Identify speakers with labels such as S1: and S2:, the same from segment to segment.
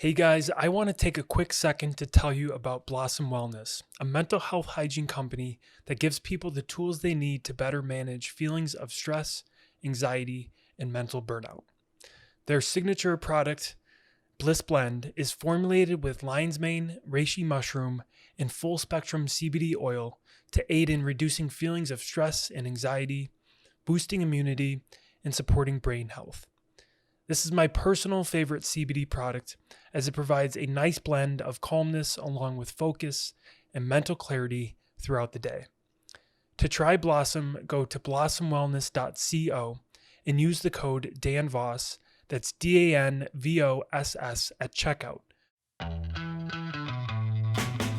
S1: Hey guys, I want to take a quick second to tell you about Blossom Wellness, a mental health hygiene company that gives people the tools they need to better manage feelings of stress, anxiety, and mental burnout. Their signature product, Bliss Blend, is formulated with lion's mane, reishi mushroom, and full spectrum CBD oil to aid in reducing feelings of stress and anxiety, boosting immunity, and supporting brain health. This is my personal favorite CBD product as it provides a nice blend of calmness along with focus and mental clarity throughout the day. To try Blossom, go to blossomwellness.co and use the code DANVOSS, that's DANVOSS at checkout.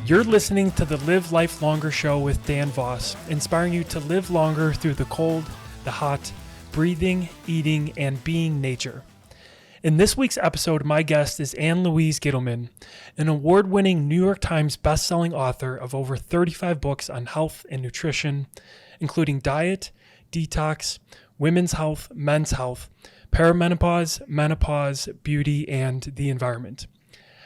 S1: You're listening to the Live Life Longer show with Dan Voss, inspiring you to live longer through the cold, the hot, breathing, eating, and being nature. In this week's episode, my guest is Ann Louise Gittleman, an award-winning New York Times bestselling author of over 35 books on health and nutrition, including diet, detox, women's health, men's health, perimenopause, menopause, beauty, and the environment.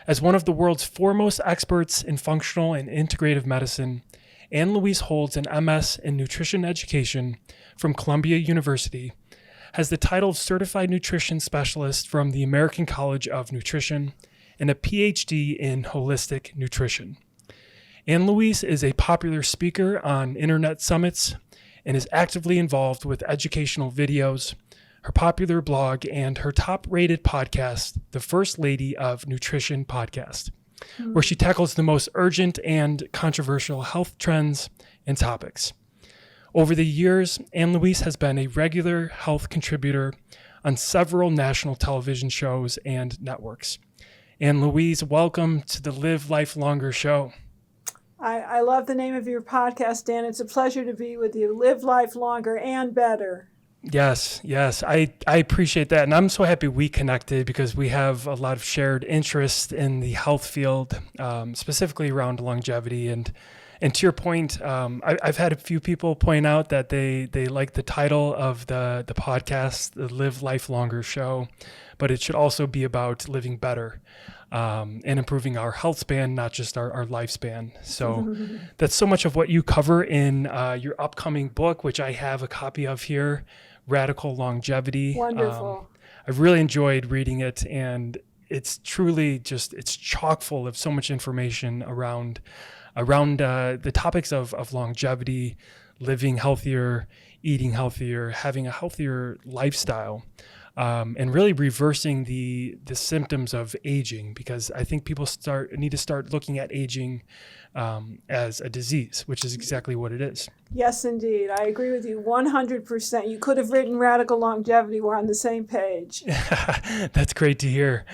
S1: As one of the world's foremost experts in functional and integrative medicine, Ann Louise holds an MS in nutrition education from Columbia University, has the title of Certified Nutrition Specialist from the American College of Nutrition, and a Ph.D. in Holistic Nutrition. Ann Louise is a popular speaker on internet summits and is actively involved with educational videos, her popular blog, and her top-rated podcast, The First Lady of Nutrition Podcast, where she tackles the most urgent and controversial health trends and topics. Over the years, Ann Louise has been a regular health contributor on several national television shows and networks. Ann Louise, welcome to the Live Life Longer show.
S2: I love the name of your podcast, Dan. It's a pleasure to be with you. Live life longer and better.
S1: Yes, I appreciate that. And I'm so happy we connected because we have a lot of shared interest in the health field, specifically around longevity. And to your point, I've had a few people point out that they like the title of the podcast, the Live Life Longer show, but it should also be about living better and improving our health span, not just our lifespan. So that's so much of what you cover in your upcoming book, which I have a copy of here, Radical Longevity.
S2: Wonderful.
S1: I've really enjoyed reading it, and it's truly it's chock full of so much information around the topics of longevity, living healthier, eating healthier, having a healthier lifestyle, and really reversing the symptoms of aging, because I think people need to start looking at aging as a disease, which is exactly what it is.
S2: Yes, indeed. I agree with you 100%. You could have written Radical Longevity. We're on the same page.
S1: That's great to hear.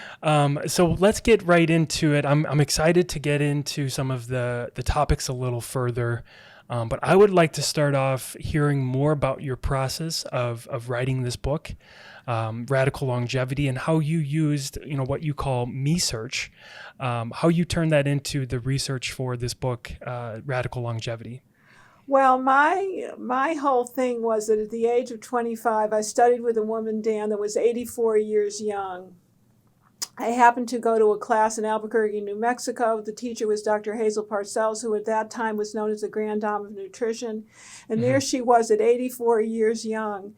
S1: So let's get right into it. I'm excited to get into some of the topics a little further. But I would like to start off hearing more about your process of writing this book, Radical Longevity, and how you used, what you call me-search, how you turned that into the research for this book, Radical Longevity.
S2: Well, my whole thing was that at the age of 25, I studied with a woman, Dan, that was 84 years young. I happened to go to a class in Albuquerque, New Mexico. The teacher was Dr. Hazel Parcells, who at that time was known as the Grand Dame of Nutrition. And there she was at 84 years young,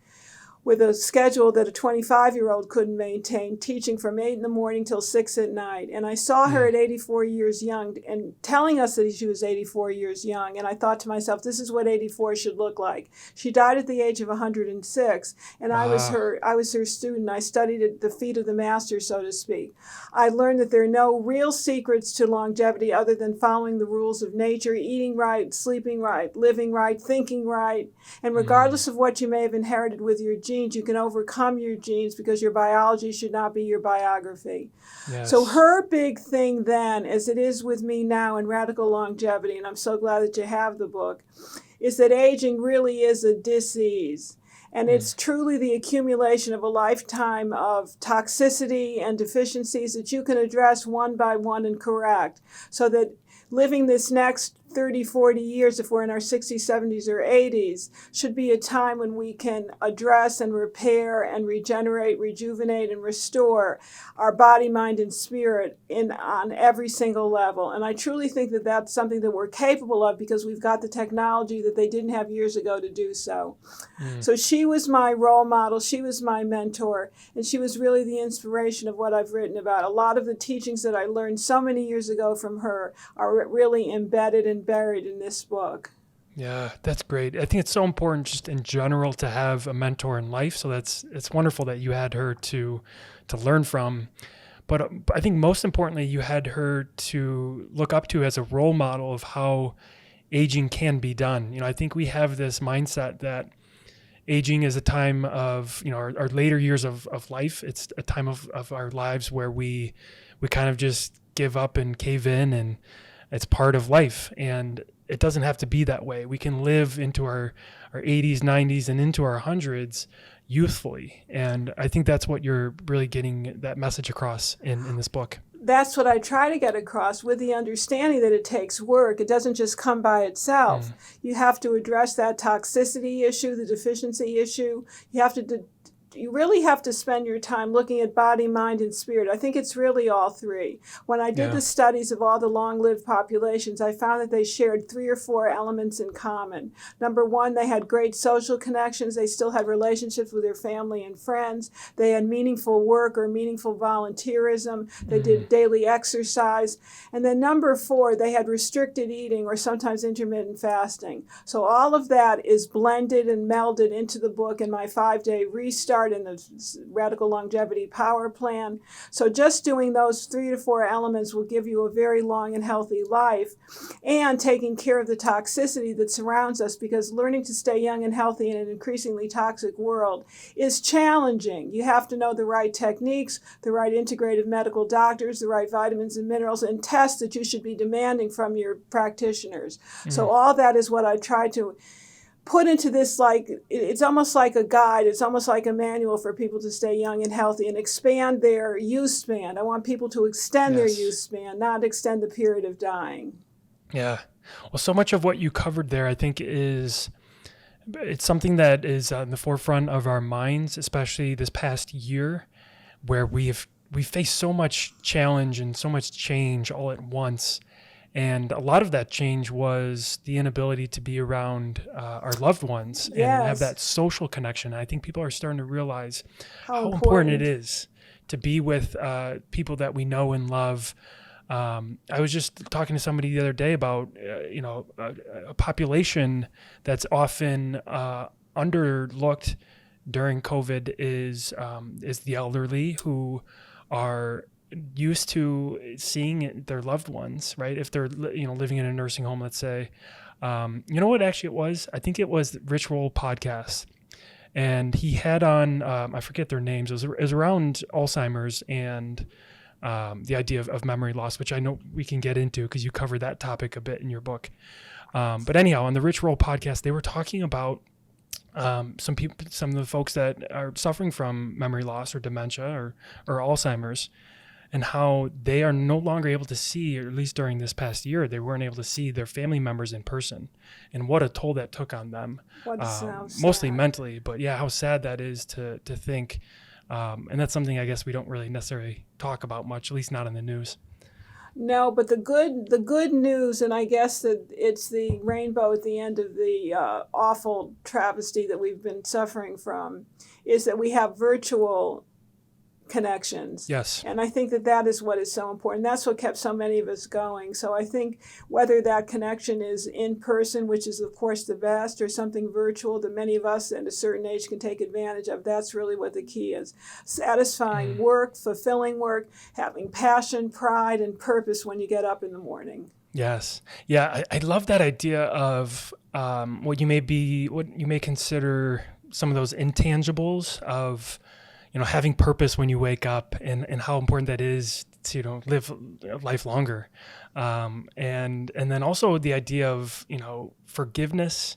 S2: with a schedule that a 25-year-old couldn't maintain, teaching from 8 in the morning till 6 at night. And I saw her at 84 years young and telling us that she was 84 years young. And I thought to myself, this is what 84 should look like. She died at the age of 106, and I was her student. I studied at the feet of the master, so to speak. I learned that there are no real secrets to longevity other than following the rules of nature, eating right, sleeping right, living right, thinking right. And regardless of what you may have inherited with your genes, you can overcome your genes, because your biology should not be your biography.
S1: Yes.
S2: So her big thing then, as it is with me now in Radical Longevity, and I'm so glad that you have the book, is that aging really is a disease. And it's truly the accumulation of a lifetime of toxicity and deficiencies that you can address one by one and correct, so that living this next 30, 40 years, if we're in our 60s, 70s, or 80s, should be a time when we can address and repair and regenerate, rejuvenate, and restore our body, mind, and spirit on every single level. And I truly think that that's something that we're capable of because we've got the technology that they didn't have years ago to do so. So she was my role model. She was my mentor. And she was really the inspiration of what I've written about. A lot of the teachings that I learned so many years ago from her are really embedded and buried in this book.
S1: Yeah, that's great. I think it's so important just in general to have a mentor in life. So it's wonderful that you had her to learn from. But I think most importantly, you had her to look up to as a role model of how aging can be done. You know, I think we have this mindset that aging is a time of, you know, our later years of life. It's a time of our lives where we kind of just give up and cave in, and it's part of life. And it doesn't have to be that way. We can live into our 80s, 90s, and into our hundreds youthfully. And I think that's what you're really getting that message across in this book.
S2: That's what I try to get across, with the understanding that it takes work. It doesn't just come by itself. You have to address that toxicity issue, the deficiency issue. You really have to spend your time looking at body, mind, and spirit. I think it's really all three. When I did the studies of all the long-lived populations, I found that they shared 3 or 4 elements in common. Number one, they had great social connections. They still had relationships with their family and friends. They had meaningful work or meaningful volunteerism. They did daily exercise. And then number 4, they had restricted eating or sometimes intermittent fasting. So all of that is blended and melded into the book in my 5-day restart in the Radical Longevity Power Plan. So just doing those 3 to 4 elements will give you a very long and healthy life, and taking care of the toxicity that surrounds us, because learning to stay young and healthy in an increasingly toxic world is challenging. You have to know the right techniques, the right integrative medical doctors, the right vitamins and minerals, and tests that you should be demanding from your practitioners. So all that is what I try to put into this, like, it's almost like a guide. It's almost like a manual for people to stay young and healthy and expand their use span. I want people to extend their use span, not extend the period of dying.
S1: Yeah. Well, so much of what you covered there, I think, it's something that is in the forefront of our minds, especially this past year, where we faced so much challenge and so much change all at once. And a lot of that change was the inability to be around our loved ones and have that social connection. And I think people are starting to realize how important it is to be with people that we know and love. I was just talking to somebody the other day about, a population that's often underlooked during COVID is the elderly, who are used to seeing their loved ones, right? If they're, living in a nursing home, let's say, you know what actually it was? I think it was Rich Roll podcast. And he had on, I forget their names. It was around Alzheimer's and the idea of memory loss, which I know we can get into because you covered that topic a bit in your book. But anyhow, on the Rich Roll podcast, they were talking about some of the folks that are suffering from memory loss or dementia or Alzheimer's, and how they are no longer able to see, or at least during this past year, they weren't able to see their family members in person, and what a toll that took on them, mostly mentally. But yeah, how sad that is to think. And that's something I guess we don't really necessarily talk about much, at least not in the news.
S2: No, but the good news, and I guess that it's the rainbow at the end of the awful travesty that we've been suffering from, is that we have virtual connections.
S1: Yes.
S2: And I think that is what is so important. That's what kept so many of us going. So I think whether that connection is in person, which is of course the best, or something virtual that many of us at a certain age can take advantage of, that's really what the key is. Satisfying work, fulfilling work, having passion, pride, and purpose when you get up in the morning.
S1: Yes. Yeah. I love that idea of what you may consider some of those intangibles of, having purpose when you wake up, and how important that is to, live life longer. And then also the idea of, forgiveness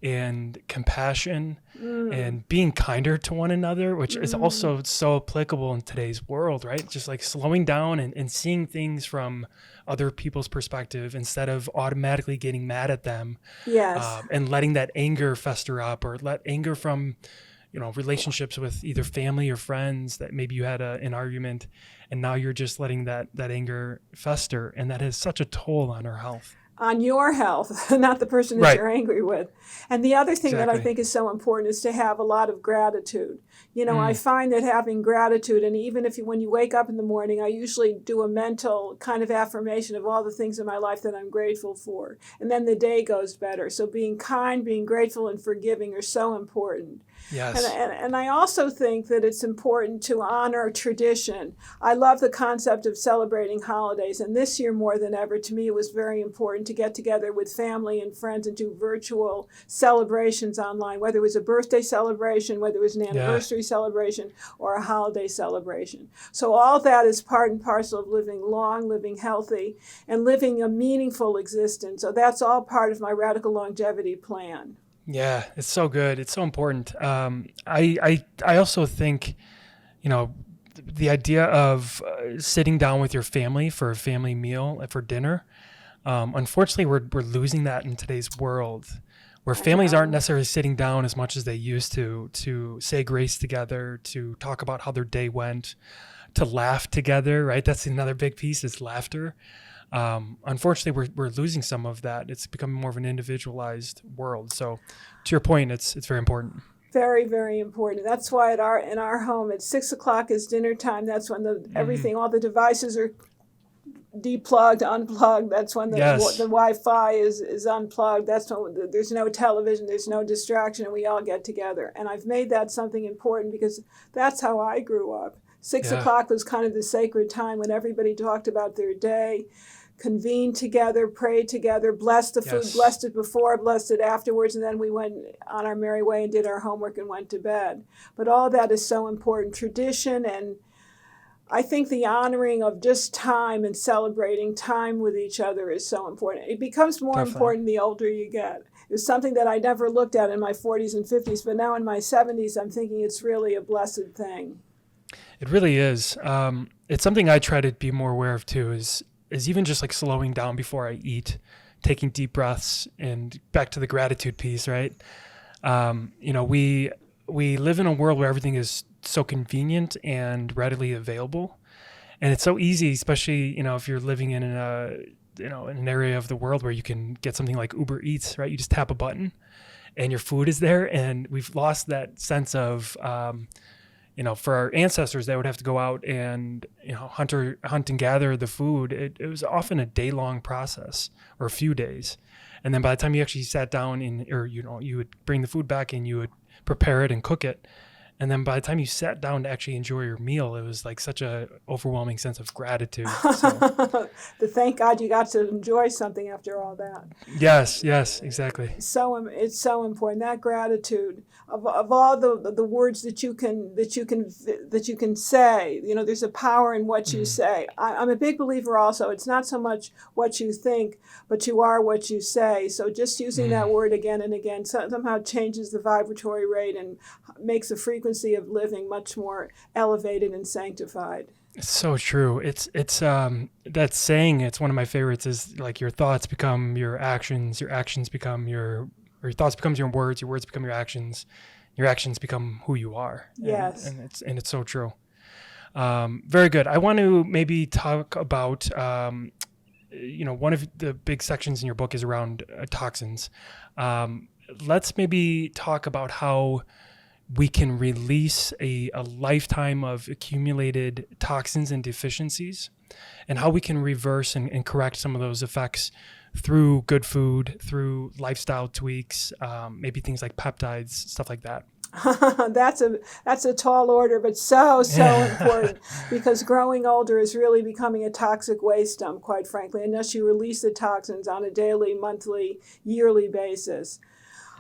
S1: and compassion and being kinder to one another, which is also so applicable in today's world, right? Just like slowing down and seeing things from other people's perspective instead of automatically getting mad at them.
S2: Yes.
S1: And letting that anger fester up, or let anger from, relationships with either family or friends that maybe you had an argument and now you're just letting that anger fester. And that has such a toll on our health.
S2: On your health, not the person that
S1: Right.
S2: you're angry with. And the other thing that I
S1: Exactly.
S2: think is so important is to have a lot of gratitude. I find that having gratitude, and even when you wake up in the morning, I usually do a mental kind of affirmation of all the things in my life that I'm grateful for. And then the day goes better. So being kind, being grateful, and forgiving are so important.
S1: Yes.
S2: And I also think that it's important to honor tradition. I love the concept of celebrating holidays. And this year, more than ever, to me, it was very important to get together with family and friends and do virtual celebrations online, whether it was a birthday celebration, whether it was an anniversary celebration, or a holiday celebration. So all that is part and parcel of living long, living healthy, and living a meaningful existence. So that's all part of my radical longevity plan.
S1: Yeah, it's so good. It's so important. I also think, the idea of sitting down with your family for a family meal, for dinner, unfortunately, we're losing that in today's world, where families aren't necessarily sitting down as much as they used to say grace together, to talk about how their day went, to laugh together, right? That's another big piece, is laughter. Unfortunately, we're losing some of that. It's becoming more of an individualized world. So to your point, it's very important.
S2: Very, very important. That's why in our home at 6:00 is dinner time. That's when everything, all the devices are deplugged, unplugged. That's when the Wi-Fi is unplugged. That's when there's no television, there's no distraction, and we all get together. And I've made that something important because that's how I grew up. 6:00 was kind of the sacred time when everybody talked about their day, convened together, prayed together, blessed the food, blessed it before, blessed it afterwards, and then we went on our merry way and did our homework and went to bed. But all that is so important. Tradition, and I think the honoring of just time and celebrating time with each other is so important. It becomes more important the older you get. It's something that I never looked at in my 40s and 50s, but now in my 70s, I'm thinking it's really a blessed thing.
S1: It really is. It's something I try to be more aware of too, is even just like slowing down before I eat, taking deep breaths, and back to the gratitude piece, right? We live in a world where everything is so convenient and readily available. And it's so easy, especially, if you're living in an area of the world where you can get something like Uber Eats, right? You just tap a button and your food is there. And we've lost that sense of, for our ancestors, they would have to go out and, hunt and gather the food. It was often a day-long process, or a few days. And then by the time you actually sat down you would bring the food back and you would prepare it and cook it. And then by the time you sat down to actually enjoy your meal, it was like such a overwhelming sense of gratitude. So.
S2: To thank God you got to enjoy something after all that.
S1: Yes, exactly.
S2: So it's so important, that gratitude of all the words that you can say. There's a power in what you say. I'm a big believer also. It's not so much what you think, but you are what you say. So just using that word again and again somehow changes the vibratory rate and makes the frequency of living much more elevated and sanctified.
S1: It's so true. It's that saying, it's one of my favorites, is like your thoughts become your actions become your thoughts becomes your words become your actions become who you are.
S2: Yes.
S1: And it's so true. Very good. I want to maybe talk about, one of the big sections in your book is around toxins. Let's maybe talk about how we can release a lifetime of accumulated toxins and deficiencies, and how we can reverse and correct some of those effects through good food, through lifestyle tweaks, maybe things like peptides, stuff like that.
S2: That's a tall order, but so important, because growing older is really becoming a toxic waste dump, quite frankly, unless you release the toxins on a daily, monthly, yearly basis.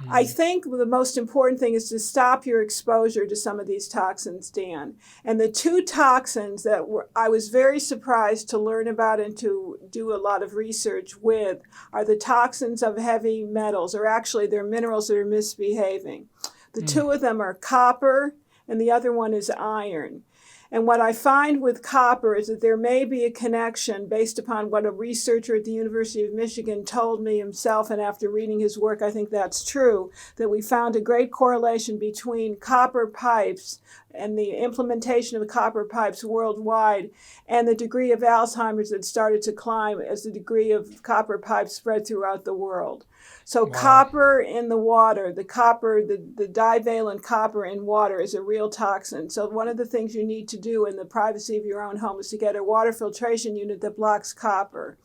S2: I think the most important thing is to stop your exposure to some of these toxins, Dan. And the two toxins that I was very surprised to learn about and to do a lot of research with are the toxins of heavy metals, or actually they're minerals that are misbehaving. The two of them are copper, and the other one is iron. And what I find with copper is that there may be a connection based upon what a researcher at the University of Michigan told me himself, and after reading his work, I think that's true, that we found a great correlation between copper pipes and the implementation of copper pipes worldwide and the degree of Alzheimer's that started to climb as the degree of copper pipes spread throughout the world. So wow. Copper in the water, the divalent copper in water is a real toxin. So one of the things you need to do in the privacy of your own home is to get a water filtration unit that blocks copper.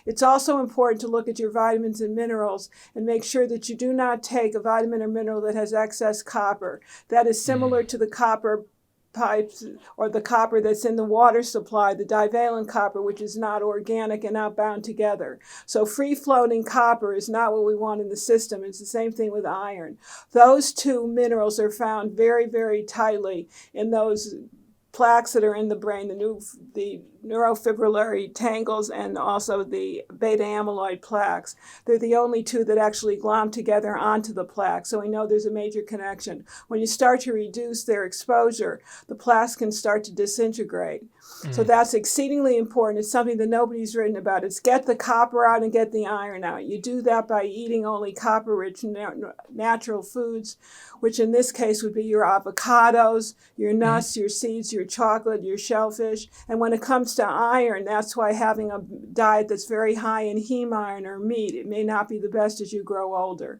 S2: It's also important to look at your vitamins and minerals and make sure that you do not take a vitamin or mineral that has excess copper. That is similar to the copper pipes or the copper that's in the water supply, the divalent copper, which is not organic and not bound together. So free-floating copper is not what we want in the system. It's the same thing with iron. Those two minerals are found very, very tightly in those plaques that are in the brain, the neurofibrillary tangles and also the beta amyloid plaques. They're the only two that actually glom together onto the plaque, so we know there's a major connection. When you start to reduce their exposure, the plaques can start to disintegrate. So that's exceedingly important. It's something that nobody's written about. It's get the copper out and get the iron out. You do that by eating only copper-rich natural foods, which in this case would be your avocados, your nuts, your seeds, your chocolate, your shellfish. And when it comes to iron, that's why having a diet that's very high in heme iron or meat, it may not be the best as you grow older.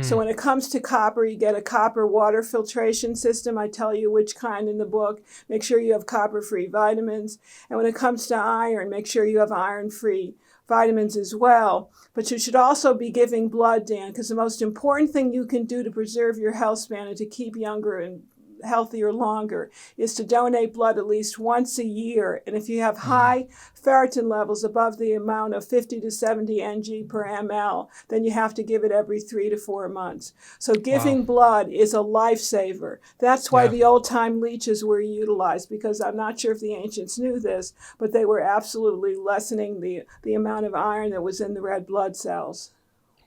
S2: So when it comes to copper, you get a copper water filtration system. I tell you which kind in the book. Make sure you have copper-free vitamins. And when it comes to iron, make sure you have iron-free vitamins as well. But you should also be giving blood, Dan, because the most important thing you can do to preserve your health span and to keep younger and healthier longer is to donate blood at least once a year. And if you have high ferritin levels above the amount of 50 to 70 Ng per ml, then you have to give it every 3 to 4 months. So giving blood is a lifesaver. That's why the old-time leeches were utilized, because I'm not sure if the ancients knew this, but they were absolutely lessening the amount of iron that was in the red blood cells.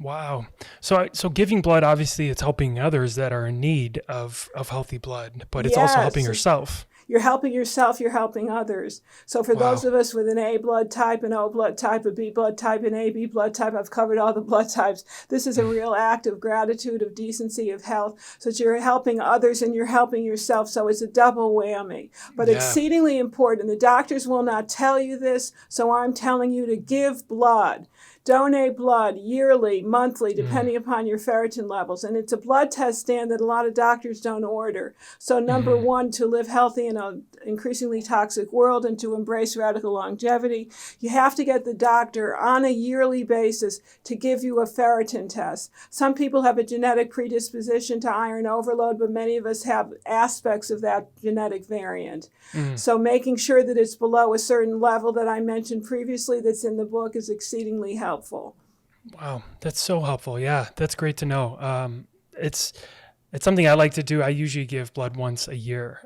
S1: Wow. So giving blood, obviously it's helping others that are in need of healthy blood, but it's also helping yourself.
S2: You're helping yourself, you're helping others. So for those of us with an A blood type, an O blood type, a B blood type, an AB blood type, I've covered all the blood types. This is a real act of gratitude, of decency, of health. So that you're helping others and you're helping yourself. So it's a double whammy, but exceedingly important. The doctors will not tell you this, so I'm telling you to give blood. Donate blood yearly, monthly, depending upon your ferritin levels. And it's a blood test, Dan, that a lot of doctors don't order. So number one, to live healthy in an increasingly toxic world and to embrace radical longevity, you have to get the doctor on a yearly basis to give you a ferritin test. Some people have a genetic predisposition to iron overload, but many of us have aspects of that genetic variant. So making sure that it's below a certain level that I mentioned previously that's in the book is exceedingly helpful.
S1: Wow, that's so helpful. Yeah, that's great to know. It's something I like to do. I usually give blood once a year,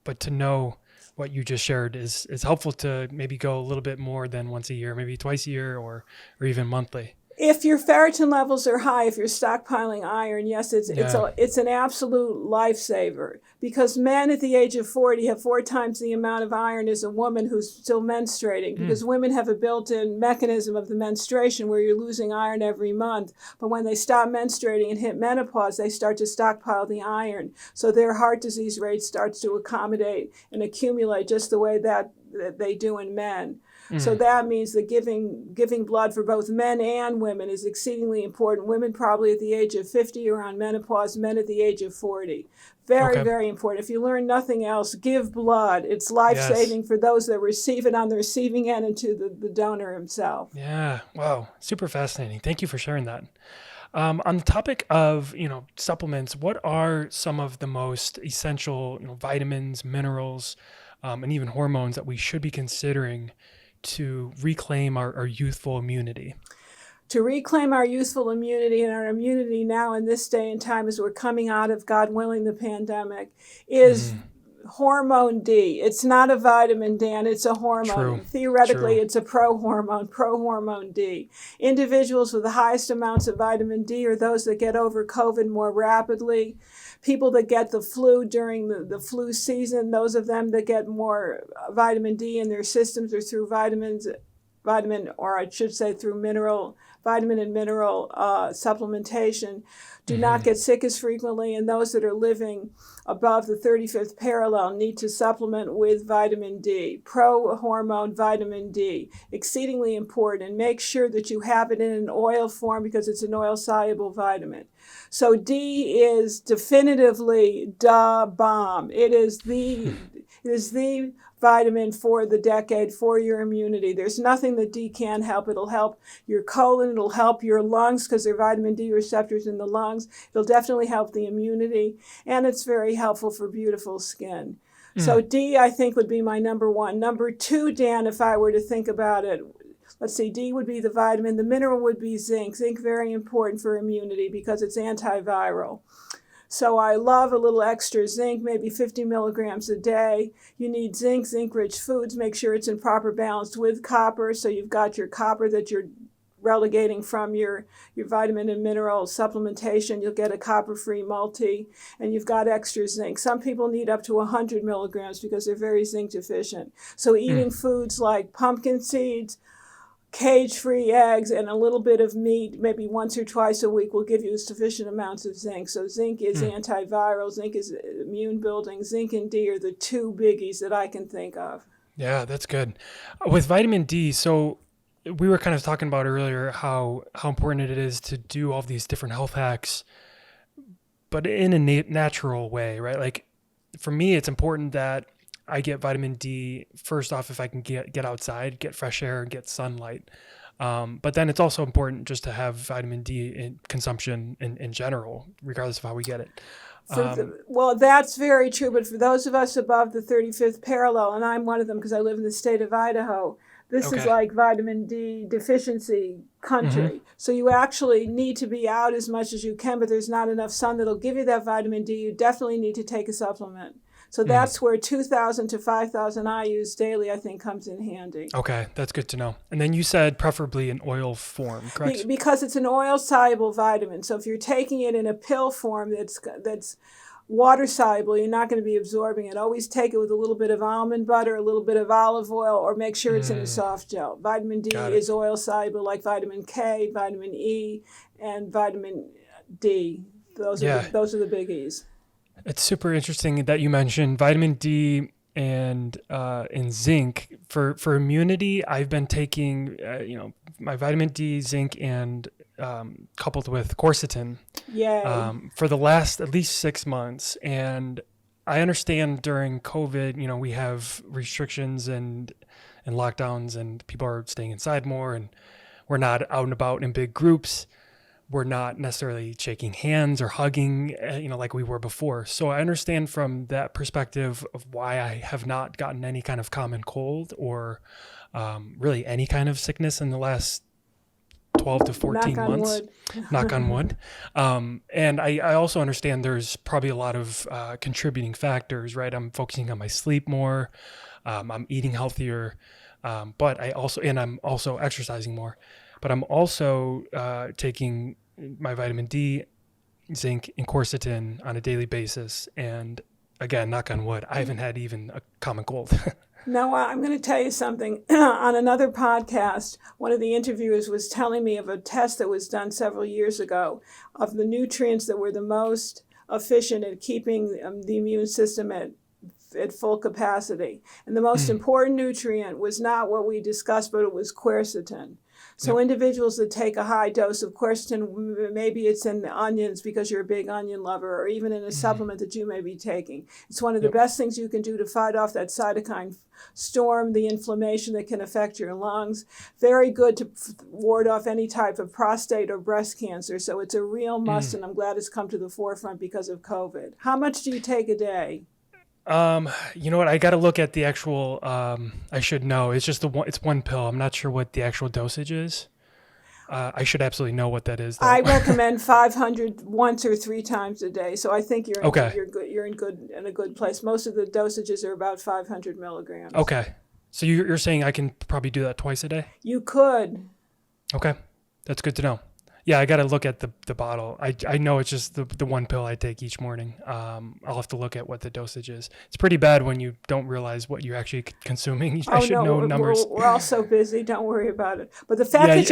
S1: but to know what you just shared is helpful to maybe go a little bit more than once a year, maybe twice a year or even monthly.
S2: If your ferritin levels are high, if you're stockpiling iron, yes, it's an absolute lifesaver, because men at the age of 40 have 4 times the amount of iron as a woman who's still menstruating, because women have a built-in mechanism of the menstruation where you're losing iron every month. But when they stop menstruating and hit menopause, they start to stockpile the iron. So their heart disease rate starts to accommodate and accumulate just the way that they do in men. So that means that giving blood for both men and women is exceedingly important. Women probably at the age of 50 are on menopause, men at the age of 40. Very, very important. If you learn nothing else, give blood. It's life-saving for those that receive it on the receiving end and to the donor himself.
S1: Yeah. Wow. Super fascinating. Thank you for sharing that. On the topic of, supplements, what are some of the most essential, vitamins, minerals, and even hormones that we should be considering to reclaim our youthful immunity?
S2: to reclaim our youthful immunity and our immunity now in this day and time as we're coming out of, God willing, the pandemic, is hormone D. It's not a vitamin, Dan. It's a hormone.
S1: True.
S2: Theoretically,
S1: True.
S2: it's a prohormone D. Individuals with the highest amounts of vitamin D are those that get over COVID more rapidly. People that get the flu during the flu season, those of them that get more vitamin D in their systems or through through vitamin and mineral supplementation, do not get sick as frequently, and those that are living above the 35th parallel need to supplement with vitamin D, pro-hormone vitamin D, exceedingly important, and make sure that you have it in an oil form because it's an oil-soluble vitamin. So D is definitively the bomb. It is the vitamin for the decade for your immunity. There's nothing that D can't help. It'll help your colon. It'll help your lungs because there are vitamin D receptors in the lungs. It'll definitely help the immunity. And it's very helpful for beautiful skin. So D, I think, would be my number one. Number two, Dan, if I were to think about it, let's see, D would be the vitamin. The mineral would be zinc. Zinc, very important for immunity because it's antiviral. So I love a little extra zinc, maybe 50 milligrams a day. You need zinc, zinc-rich foods. Make sure it's in proper balance with copper. So you've got your copper that you're relegating from your vitamin and mineral supplementation. You'll get a copper-free multi, and you've got extra zinc. Some people need up to 100 milligrams because they're very zinc deficient. So eating foods like pumpkin seeds, cage-free eggs, and a little bit of meat, maybe once or twice a week, will give you sufficient amounts of zinc. So zinc is antiviral, zinc is immune building. Zinc and D are the two biggies that I can think of.
S1: Yeah, that's good. With vitamin D, so we were kind of talking about earlier how important it is to do all these different health hacks, but in a natural way, right? Like for me, it's important that I get vitamin D first off if I can get outside, get fresh air, and get sunlight. But then it's also important just to have vitamin D in consumption in general, regardless of how we get it.
S2: Well, that's very true. But for those of us above the 35th parallel, and I'm one of them because I live in the state of Idaho, this is like vitamin D deficiency country. So you actually need to be out as much as you can, but there's not enough sun that'll give you that vitamin D. You definitely need to take a supplement. So that's where 2,000 to 5,000 IUs daily, I think, comes in handy.
S1: Okay, that's good to know. And then you said preferably in oil form, correct?
S2: Because it's an oil-soluble vitamin. So if you're taking it in a pill form that's water-soluble, you're not going to be absorbing it. Always take it with a little bit of almond butter, a little bit of olive oil, or make sure it's in a soft gel. Vitamin D is oil-soluble like vitamin K, vitamin E, and vitamin D. Those are the biggies.
S1: It's super interesting that you mentioned vitamin D and zinc for immunity. I've been taking my vitamin D, zinc, and coupled with quercetin for the last at least 6 months. And I understand during COVID, we have restrictions and lockdowns, and people are staying inside more, and we're not out and about in big groups. We're not necessarily shaking hands or hugging, like we were before. So I understand from that perspective of why I have not gotten any kind of common cold or really any kind of sickness in the last 12 to 14 months. Knock on wood. And I also understand there's probably a lot of contributing factors, right? I'm focusing on my sleep more. I'm eating healthier, but I'm also exercising more. But I'm also taking my vitamin D, zinc, and quercetin on a daily basis. And again, knock on wood, I haven't had even a common cold.
S2: No, I'm going to tell you something. On another podcast, one of the interviewers was telling me of a test that was done several years ago of the nutrients that were the most efficient at keeping the immune system at full capacity. And the most important nutrient was not what we discussed, but it was quercetin. So individuals that take a high dose of quercetin, maybe it's in the onions because you're a big onion lover, or even in a supplement that you may be taking. It's one of the best things you can do to fight off that cytokine storm, the inflammation that can affect your lungs. Very good to ward off any type of prostate or breast cancer. So it's a real must, and I'm glad it's come to the forefront because of COVID. How much do you take a day?
S1: You know what? I got to look at the actual, I should know. It's just it's one pill. I'm not sure what the actual dosage is. I should absolutely know what that is, though.
S2: I recommend 500 once or 3 times a day. So I think you're
S1: Okay.
S2: you're in a good place. Most of the dosages are about 500 milligrams.
S1: Okay. So you're saying I can probably do that twice a day?
S2: You could.
S1: Okay. That's good to know. Yeah, I got to look at the bottle. I know it's just the one pill I take each morning. I'll have to look at what the dosage is. It's pretty bad when you don't realize what you're actually consuming. I should know numbers.
S2: We're all so busy. Don't worry about it. But the fact that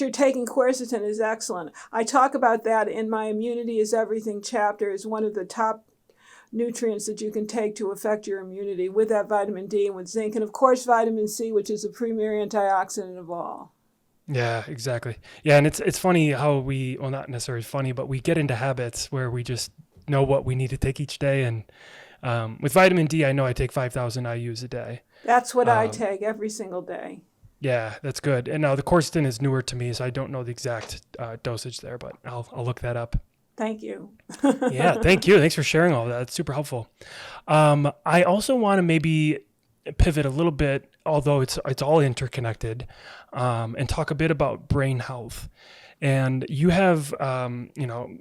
S2: you're taking quercetin is excellent. I talk about that in my Immunity is Everything chapter as one of the top nutrients that you can take to affect your immunity with that vitamin D and with zinc. And of course, vitamin C, which is the premier antioxidant of all.
S1: Yeah, exactly. Yeah, and it's funny how well, not necessarily funny, but we get into habits where we just know what we need to take each day. And with vitamin D, I know I take 5,000 IUs a day.
S2: That's what I take every single day.
S1: Yeah, that's good. And now the quercetin is newer to me, so I don't know the exact dosage there, but I'll look that up.
S2: Thank you.
S1: Yeah, thank you. Thanks for sharing all that. It's super helpful. I also want to maybe pivot a little bit, although it's all interconnected, and talk a bit about brain health. And you have,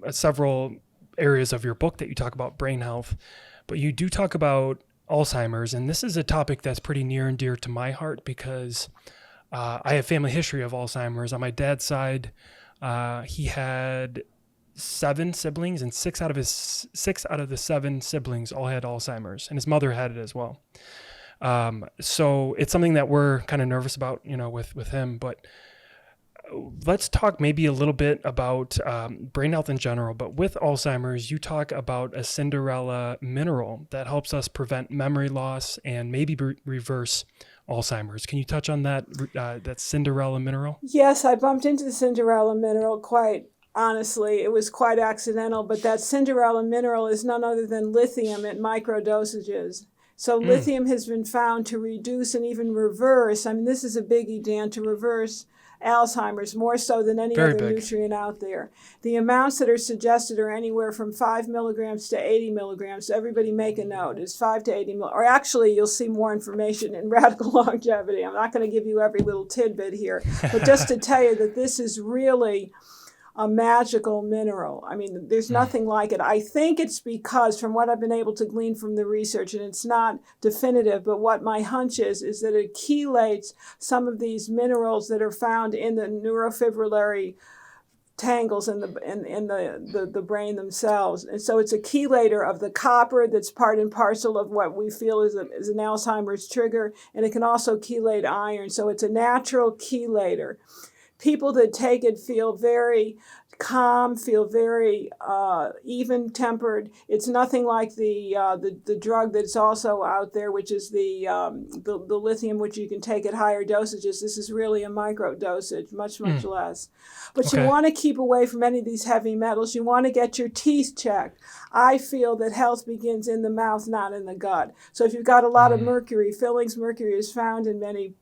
S1: several areas of your book that you talk about brain health, but you do talk about Alzheimer's. And this is a topic that's pretty near and dear to my heart because I have family history of Alzheimer's. On my dad's side, he had 7 siblings, and 6 out of the 7 siblings all had Alzheimer's, and his mother had it as well. So it's something that we're kind of nervous about, with him, but let's talk maybe a little bit about brain health in general. But with Alzheimer's, you talk about a Cinderella mineral that helps us prevent memory loss and maybe reverse Alzheimer's. Can you touch on that Cinderella mineral?
S2: Yes, I bumped into the Cinderella mineral quite honestly. It was quite accidental, but that Cinderella mineral is none other than lithium at micro dosages. So lithium has been found to reduce and even reverse, this is a biggie, Dan, to reverse Alzheimer's more so than any other nutrient out there. The amounts that are suggested are anywhere from 5 milligrams to 80 milligrams. So everybody make a note. It's 5 to 80 milligrams. Or actually, you'll see more information in Radical Longevity. I'm not going to give you every little tidbit here, but just to tell you that this is really a magical mineral. There's nothing like it. I think it's because, from what I've been able to glean from the research, and it's not definitive, but what my hunch is that it chelates some of these minerals that are found in the neurofibrillary tangles in the brain themselves. And so it's a chelator of the copper that's part and parcel of what we feel is an Alzheimer's trigger, and it can also chelate iron. So it's a natural chelator. People that take it feel very calm, feel very even-tempered. It's nothing like the drug that's also out there, which is the lithium, which you can take at higher dosages. This is really a micro dosage, much less. But you want to keep away from any of these heavy metals. You want to get your teeth checked. I feel that health begins in the mouth, not in the gut. So if you've got a lot of mercury fillings, mercury is found in many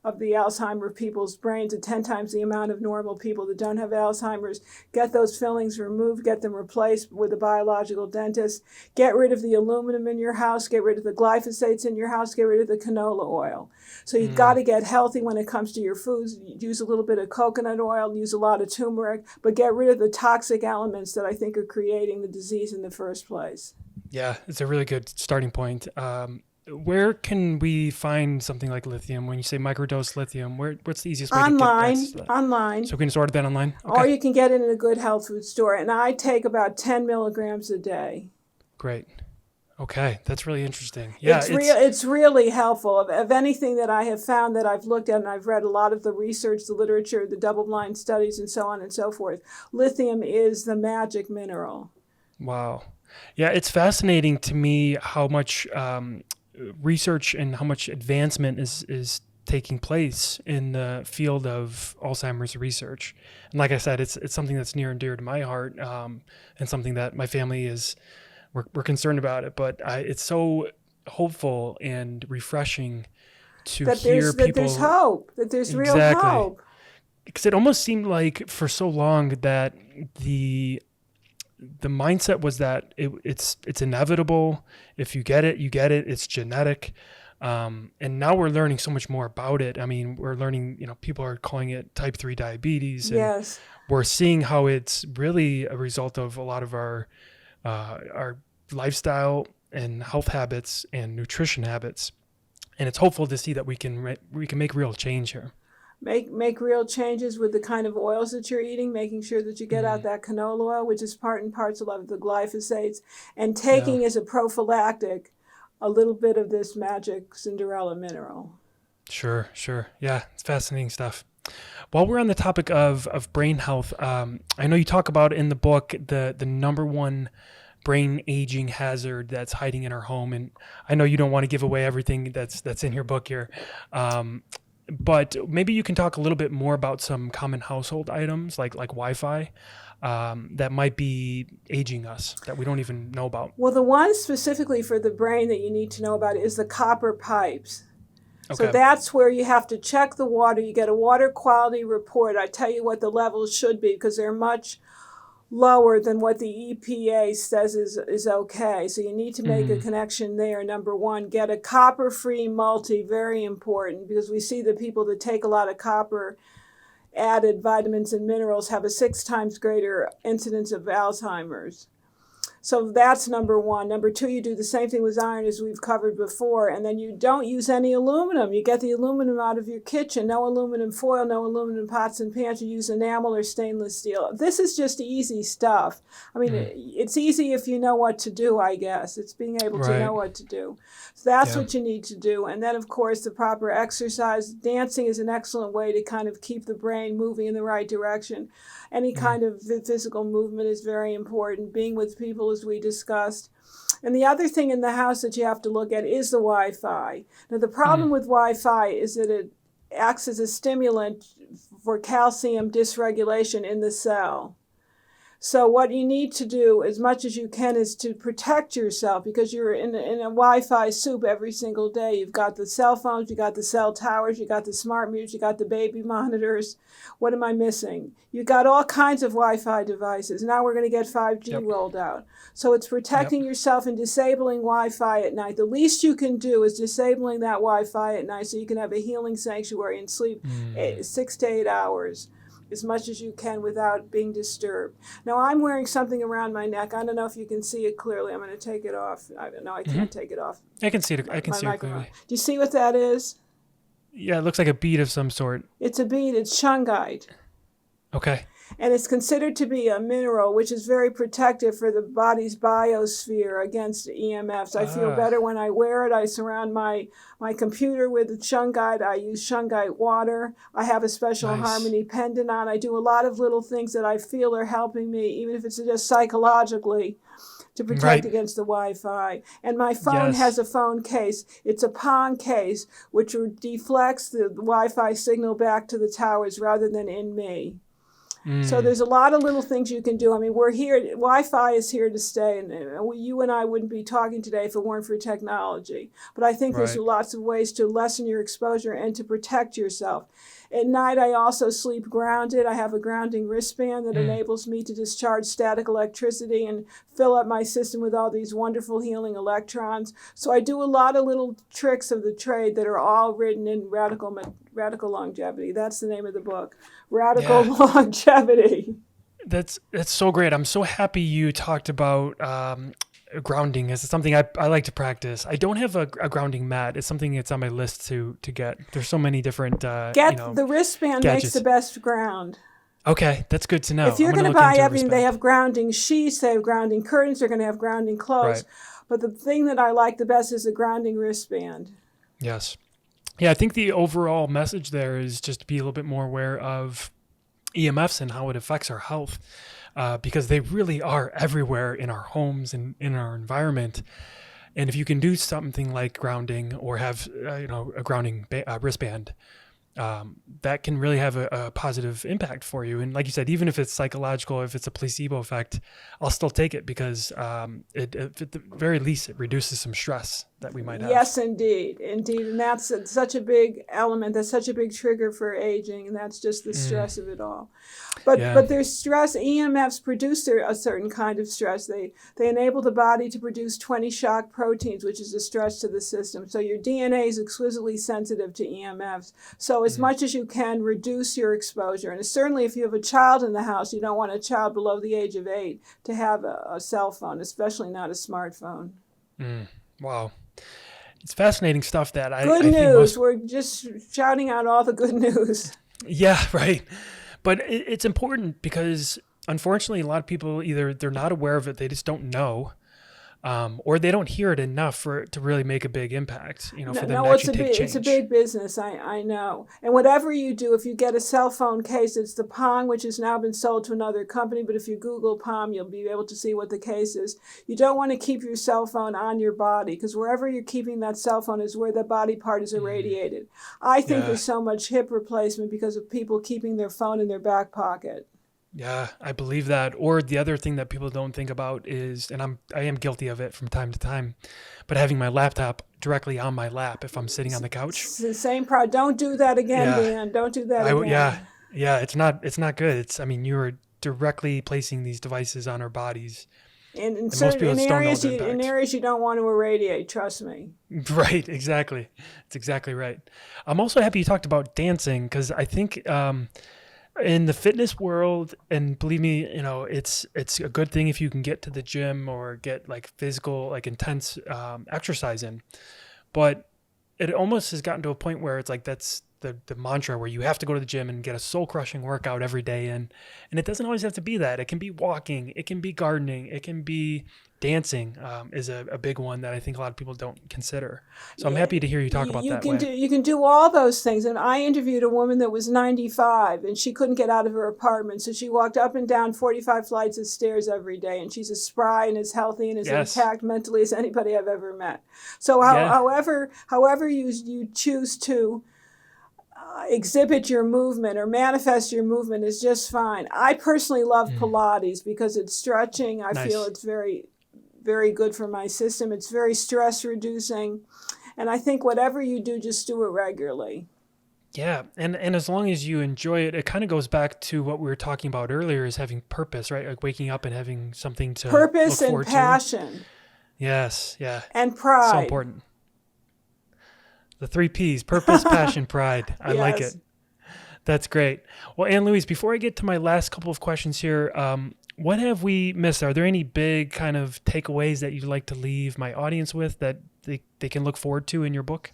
S2: of the Alzheimer people's brains, at 10 times the amount of normal people that don't have Alzheimer's. Get those fillings removed, get them replaced with a biological dentist. Get rid of the aluminum in your house, get rid of the glyphosates in your house, get rid of the canola oil. So you've got to get healthy when it comes to your foods. Use a little bit of coconut oil, use a lot of turmeric, but get rid of the toxic elements that I think are creating the disease in the first place.
S1: Yeah, it's a really good starting point. Where can we find something like lithium? When you say microdose lithium, what's the easiest way to get access to that? Online. So we can just order that online? Okay.
S2: Or you can get it in a good health food store. And I take about 10 milligrams a day.
S1: Great. Okay, that's really interesting. Yeah,
S2: it's really helpful. Of anything that I have found that I've looked at, and I've read a lot of the research, the literature, the double-blind studies, and so on and so forth, lithium is the magic mineral.
S1: Wow. Yeah, it's fascinating to me how much research and how much advancement is taking place in the field of Alzheimer's research. And like I said, it's something that's near and dear to my heart, and something that my family we're concerned about it. But it's so hopeful and refreshing to hear people.
S2: That there's hope, that there's real hope.
S1: Because it almost seemed like for so long that the mindset was that it's inevitable. If you get it, you get it. It's genetic. And now we're learning so much more about it. I mean, we're learning, people are calling it type 3 diabetes. And
S2: Yes.
S1: we're seeing how it's really a result of a lot of our lifestyle and health habits and nutrition habits. And it's hopeful to see that we can make real change here.
S2: Make real changes with the kind of oils that you're eating, making sure that you get out that canola oil, which is part and parcel of the glyphosates, and taking as a prophylactic a little bit of this magic Cinderella mineral.
S1: Sure. Yeah, it's fascinating stuff. While we're on the topic of brain health, I know you talk about in the book the number one brain aging hazard that's hiding in our home, and I know you don't want to give away everything that's in your book here. But maybe you can talk a little bit more about some common household items like Wi-Fi that might be aging us that we don't even know about.
S2: Well, the one specifically for the brain that you need to know about is the copper pipes.
S1: Okay.
S2: So that's where you have to check the water. You get a water quality report. I tell you what the levels should be because they're much lower than what the EPA says is okay. So you need to make a connection there. Number one, get a copper-free multi, very important, because we see that people that take a lot of copper added vitamins and minerals have a 6 times greater incidence of Alzheimer's. So that's number one. Number two, you do the same thing with iron as we've covered before, and then you don't use any aluminum. You get the aluminum out of your kitchen. No aluminum foil, no aluminum pots and pans. You use enamel or stainless steel. This is just easy stuff. I mean, it's easy if you know what to do, I guess. It's being able to know what to do. So that's what you need to do. And then, of course, the proper exercise. Dancing is an excellent way to kind of keep the brain moving in the right direction. Any kind of physical movement is very important. Being with people, as we discussed. And the other thing in the house that you have to look at is the Wi-Fi. Now, the problem with Wi-Fi is that it acts as a stimulant for calcium dysregulation in the cell. So what you need to do as much as you can is to protect yourself because you're in a Wi-Fi soup every single day. You've got the cell phones, you got the cell towers, you got the smart meters, you got the baby monitors. What am I missing? You got all kinds of Wi-Fi devices. Now we're going to get 5G rolled out. So it's protecting yourself and disabling Wi-Fi at night. The least you can do is disabling that Wi-Fi at night so you can have a healing sanctuary and sleep 6 to 8 hours. As much as you can without being disturbed. Now, I'm wearing something around my neck. I don't know if you can see it clearly. I'm going to take it off. I can't take it off.
S1: I can see it. I can see it clearly.
S2: Do you see what that is?
S1: Yeah, it looks like a bead of some sort.
S2: It's a bead. It's shungite.
S1: Okay.
S2: And it's considered to be a mineral, which is very protective for the body's biosphere against EMFs. I feel better when I wear it. I surround my computer with shungite. I use shungite water. I have a special harmony pendant on. I do a lot of little things that I feel are helping me, even if it's just psychologically, to protect against the Wi-Fi. And my phone has a phone case. It's a PON case, which deflects the Wi-Fi signal back to the towers rather than in me. So there's a lot of little things you can do. I mean, we're here. Wi-Fi is here to stay, and you and I wouldn't be talking today if it weren't for technology. But I think there's lots of ways to lessen your exposure and to protect yourself. At night, I also sleep grounded. I have a grounding wristband that enables me to discharge static electricity and fill up my system with all these wonderful healing electrons. So I do a lot of little tricks of the trade that are all written in Radical Longevity. That's the name of the book, Radical Longevity.
S1: That's so great. I'm so happy you talked about grounding. It's something I like to practice. I don't have a grounding mat. It's something that's on my list to get. There's so many different
S2: the wristband
S1: gadgets.
S2: makes the best ground.
S1: Okay, that's good to know.
S2: If you're going to buy everything, they have grounding sheets, they have grounding curtains, they're going to have grounding clothes. Right. But the thing that I like the best is the grounding wristband.
S1: Yes. Yeah, I think the overall message there is just to be a little bit more aware of EMFs and how it affects our health. Because they really are everywhere in our homes and in our environment. And if you can do something like grounding or have a grounding wristband, that can really have a positive impact for you. And like you said, even if it's psychological, if it's a placebo effect, I'll still take it because at the very least, it reduces some stress that we might have.
S2: Yes, indeed. Indeed. And that's such a big element. That's such a big trigger for aging. And that's just the stress of it all. But there's stress. EMFs produce a certain kind of stress. They enable the body to produce 20 shock proteins, which is a stress to the system. So your DNA is exquisitely sensitive to EMFs. So as much as you can, reduce your exposure. And certainly if you have a child in the house, you don't want a child below the age of 8 to have a cell phone, especially not a smartphone.
S1: Wow. It's fascinating stuff that I
S2: Good news. We're just shouting out all the good news.
S1: Yeah, right. But it's important because unfortunately a lot of people either they're not aware of it, they just don't know, or they don't hear it enough for it to really make a big impact, for them to actually take change.
S2: It's a big business, I know. And whatever you do, if you get a cell phone case, it's the Palm, which has now been sold to another company, but if you Google Palm, you'll be able to see what the case is. You don't want to keep your cell phone on your body, because wherever you're keeping that cell phone is where the body part is irradiated. I think there's so much hip replacement because of people keeping their phone in their back pocket.
S1: Yeah, I believe that. Or the other thing that people don't think about is, and I am guilty of it from time to time, but having my laptop directly on my lap if I'm sitting on the couch.
S2: It's the same problem. Don't do that again, Dan. Don't do that again.
S1: Yeah, it's not good. You are directly placing these devices on our bodies.
S2: And most people don't know the impact. In areas you don't want to irradiate, trust me. Right,
S1: exactly. That's exactly right. I'm also happy you talked about dancing because I think in the fitness world, and believe me, it's a good thing if you can get to the gym or get like physical, like intense exercise in. But it almost has gotten to a point where it's like that's the mantra where you have to go to the gym and get a soul-crushing workout every day. And it doesn't always have to be that. It can be walking. It can be gardening. It can be dancing is a big one that I think a lot of people don't consider. So I'm happy to hear you talk about that.
S2: You can do all those things. And I interviewed a woman that was 95 and she couldn't get out of her apartment. So she walked up and down 45 flights of stairs every day. And she's as spry and as healthy and as intact mentally as anybody I've ever met. So however you choose to exhibit your movement or manifest your movement is just fine. I personally love Pilates because it's stretching. I feel it's very, very good for my system. It's very stress reducing. And I think whatever you do, just do it regularly.
S1: Yeah. And as long as you enjoy it, it kind of goes back to what we were talking about earlier is having purpose, right? Like waking up and having something to
S2: purpose
S1: look
S2: and
S1: forward
S2: passion.
S1: To. Yes. Yeah.
S2: And pride.
S1: So important. The 3 Ps, purpose, passion, pride. I like it. That's great. Well, Ann Louise, before I get to my last couple of questions here, what have we missed? Are there any big kind of takeaways that you'd like to leave my audience with that they can look forward to in your book?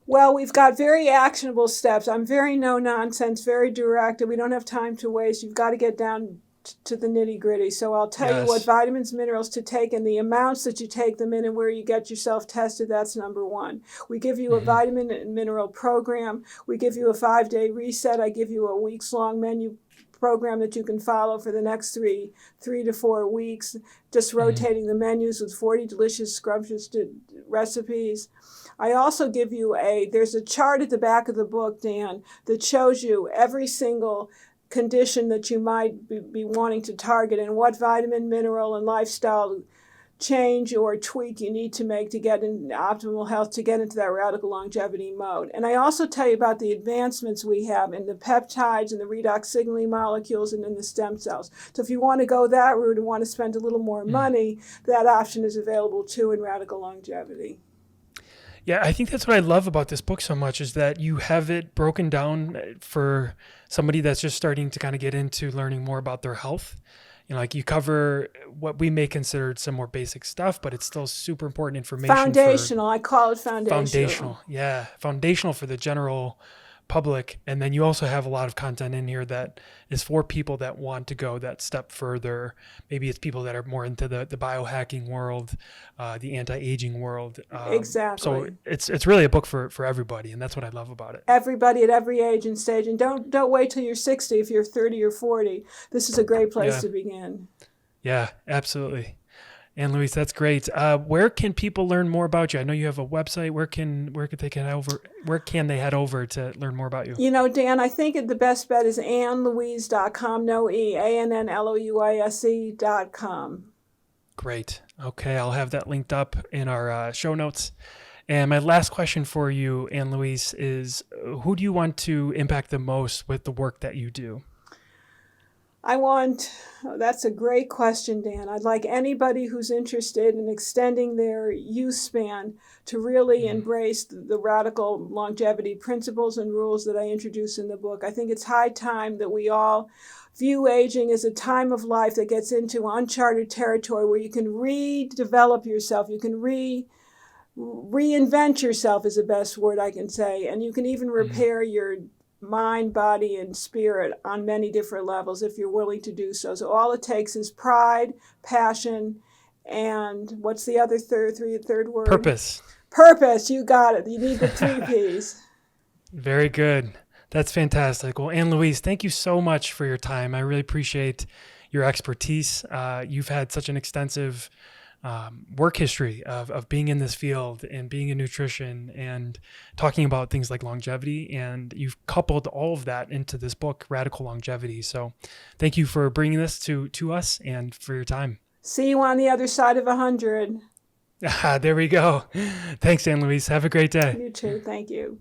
S2: Well, we've got very actionable steps. I'm very no nonsense, very direct, and we don't have time to waste. You've got to get down to the nitty gritty. So I'll tell you what vitamins, minerals to take and the amounts that you take them in and where you get yourself tested. That's number one. We give you a vitamin and mineral program. We give you a 5-day reset. I give you a weeks-long menu program that you can follow for the next 3 to 4 weeks, just rotating the menus with 40 delicious, scrumptious recipes. I also give you there's a chart at the back of the book, Dan, that shows you every single condition that you might be wanting to target and what vitamin, mineral, and lifestyle change or tweak you need to make to get in optimal health, to get into that radical longevity mode. And I also tell you about the advancements we have in the peptides and the redox signaling molecules and in the stem cells. So if you want to go that route and want to spend a little more money, that option is available too in radical longevity.
S1: Yeah, I think that's what I love about this book so much is that you have it broken down for somebody that's just starting to kind of get into learning more about their health. Like you cover what we may consider some more basic stuff, but it's still super important information.
S2: Foundational. I call it foundational.
S1: Foundational. Yeah. Foundational for the general public. And then you also have a lot of content in here that is for people that want to go that step further. Maybe it's people that are more into the biohacking world, the anti-aging world.
S2: Exactly.
S1: So it's really a book for everybody. And that's what I love about it.
S2: Everybody at every age and stage. And don't wait till you're 60 if you're 30 or 40. This is a great place to begin.
S1: Yeah, absolutely. Ann Louise, that's great. Where can people learn more about you? I know you have a website. Where can they head over to learn more about you?
S2: Dan, I think the best bet is AnnLouise.com. No E, ANNLOUISE.com.
S1: Great. Okay, I'll have that linked up in our show notes. And my last question for you, Ann Louise, is who do you want to impact the most with the work that you do?
S2: That's a great question, Dan. I'd like anybody who's interested in extending their use span to really embrace the radical longevity principles and rules that I introduce in the book. I think it's high time that we all view aging as a time of life that gets into uncharted territory where you can redevelop yourself, you can reinvent yourself is the best word I can say, and you can even repair your mind, body, and spirit on many different levels if you're willing to do so. So all it takes is pride, passion, and what's the other third word?
S1: Purpose.
S2: Purpose. You got it. You need the 3 Ps.
S1: Very good. That's fantastic. Well, Ann Louise, thank you so much for your time. I really appreciate your expertise. You've had such an extensive work history of being in this field and being in nutrition and talking about things like longevity. And you've coupled all of that into this book, Radical Longevity. So thank you for bringing this to us and for your time.
S2: See you on the other side of 100.
S1: There we go. Thanks, Ann Louise. Have a great day.
S2: You too. Thank you.